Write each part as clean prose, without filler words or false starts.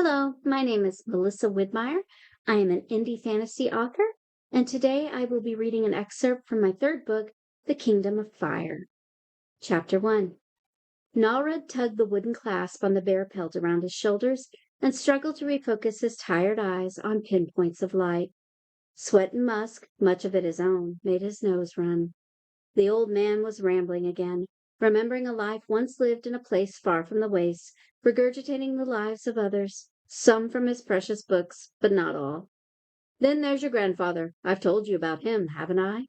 Hello, my name is Melissa Widmaier. I am an indie fantasy author, and today I will be reading an excerpt from my third book, The Kingdom of Fire. Chapter 1. Nalred tugged the wooden clasp on the bear pelt around his shoulders and struggled to refocus his tired eyes on pinpoints of light. Sweat and musk, much of it his own, made his nose run. The old man was rambling again, remembering a life once lived in a place far from the wastes, regurgitating the lives of others, some from his precious books, but not all. Then there's your grandfather. I've told you about him, haven't I?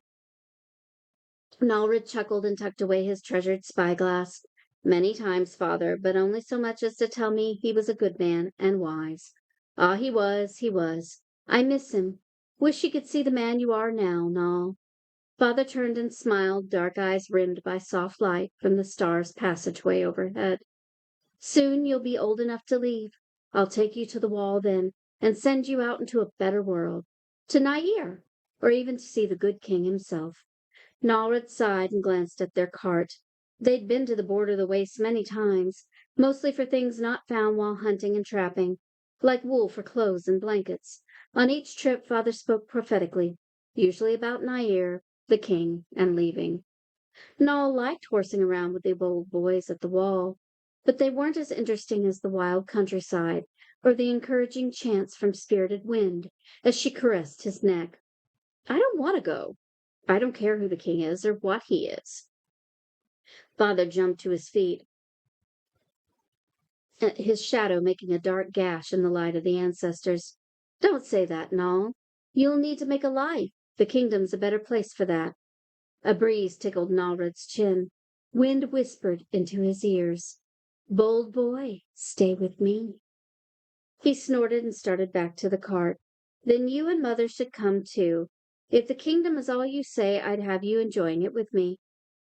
Nalred chuckled and tucked away his treasured spyglass. Many times, father, but only so much as to tell me he was a good man and wise. Ah, he was, he was. I miss him. Wish you could see the man you are now, Nal. Father turned and smiled, dark eyes rimmed by soft light from the stars' passageway overhead. Soon you'll be old enough to leave. I'll take you to the wall then, and send you out into a better world, to Nair, or even to see the good king himself. Nalred sighed and glanced at their cart. They'd been to the border of the wastes many times, mostly for things not found while hunting and trapping, like wool for clothes and blankets. On each trip, Father spoke prophetically, usually about Nair, the king, and leaving. Noel liked horsing around with the old boys at the wall, but they weren't as interesting as the wild countryside or the encouraging chants from Spirited Wind as she caressed his neck. I don't want to go. I don't care who the king is or what he is. Father jumped to his feet, his shadow making a dark gash in the light of the ancestors. Don't say that, Noel. You'll need to make a life. The kingdom's a better place for that. A breeze tickled Nalred's chin. Wind whispered into his ears. Bold boy, stay with me. He snorted and started back to the cart. Then you and Mother should come too. If the kingdom is all you say, I'd have you enjoying it with me.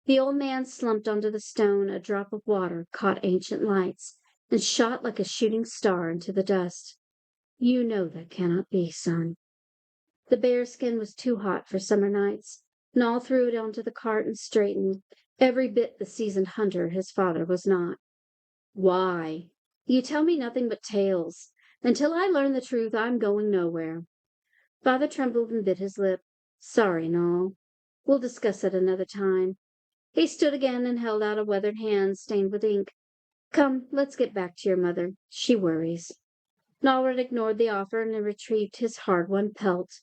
The old man slumped onto the stone. A drop of water caught ancient lights and shot like a shooting star into the dust. You know that cannot be, son. The bearskin was too hot for summer nights. Nall threw it onto the cart and straightened, every bit the seasoned hunter his father was not. Why? You tell me nothing but tales. Until I learn the truth, I'm going nowhere. Father trembled and bit his lip. Sorry, Nall. We'll discuss it another time. He stood again and held out a weathered hand stained with ink. Come, let's get back to your mother. She worries. Nallred ignored the offer and retrieved his hard-won pelt.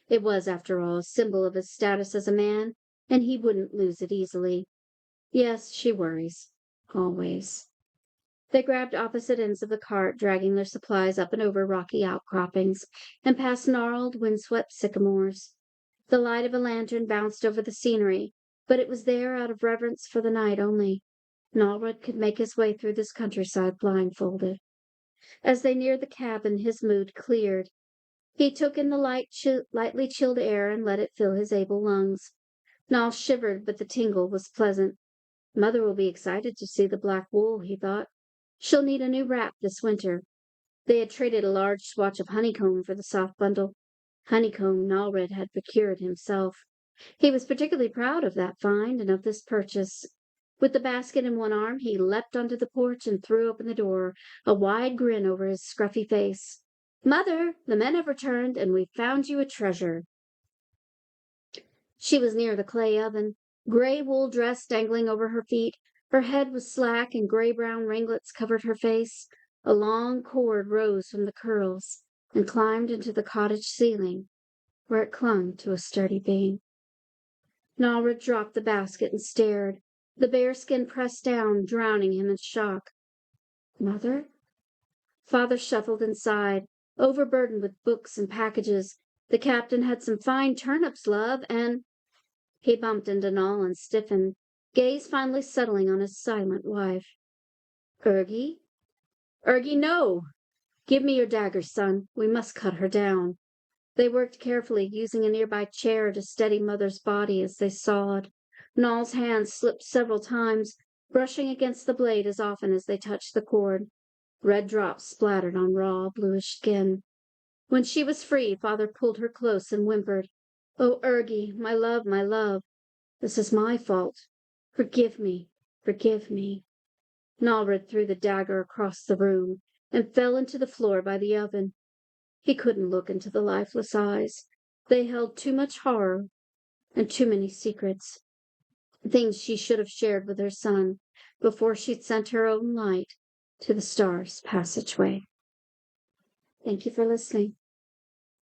It was, after all, a symbol of his status as a man, and he wouldn't lose it easily. Yes, she worries. Always. They grabbed opposite ends of the cart, dragging their supplies up and over rocky outcroppings, and past gnarled, windswept sycamores. The light of a lantern bounced over the scenery, but it was there out of reverence for the night only. Nalred could make his way through this countryside blindfolded. As they neared the cabin, his mood cleared. He took in the lightly chilled air and let it fill his able lungs. Nall shivered, but the tingle was pleasant. Mother will be excited to see the black wool, he thought. She'll need a new wrap this winter. They had traded a large swatch of honeycomb for the soft bundle. Honeycomb Nalred had procured himself. He was particularly proud of that find and of this purchase. With the basket in one arm, he leapt onto the porch and threw open the door, a wide grin over his scruffy face. Mother, the men have returned, and we've found you a treasure. She was near the clay oven, gray wool dress dangling over her feet. Her head was slack, and gray-brown ringlets covered her face. A long cord rose from the curls and climbed into the cottage ceiling, where it clung to a sturdy beam. Nalred dropped the basket and stared. The bearskin pressed down, drowning him in shock. Mother? Father shuffled inside, overburdened with books and packages. The captain had some fine turnips, love, and... He bumped into Nall and stiffened, gaze finally settling on his silent wife. Urgie? Urgie, no! Give me your dagger, son. We must cut her down. They worked carefully, using a nearby chair to steady Mother's body as they sawed. Nall's hands slipped several times, brushing against the blade as often as they touched the cord. Red drops splattered on raw, bluish skin. When she was free, Father pulled her close and whimpered, Oh, Urgie, my love, my love. This is my fault. Forgive me, forgive me. Nalred threw the dagger across the room. and fell into the floor by the oven. He couldn't look into the lifeless eyes. They held too much horror and too many secrets, things she should have shared with her son before she'd sent her own light to the stars' passageway. Thank you for listening.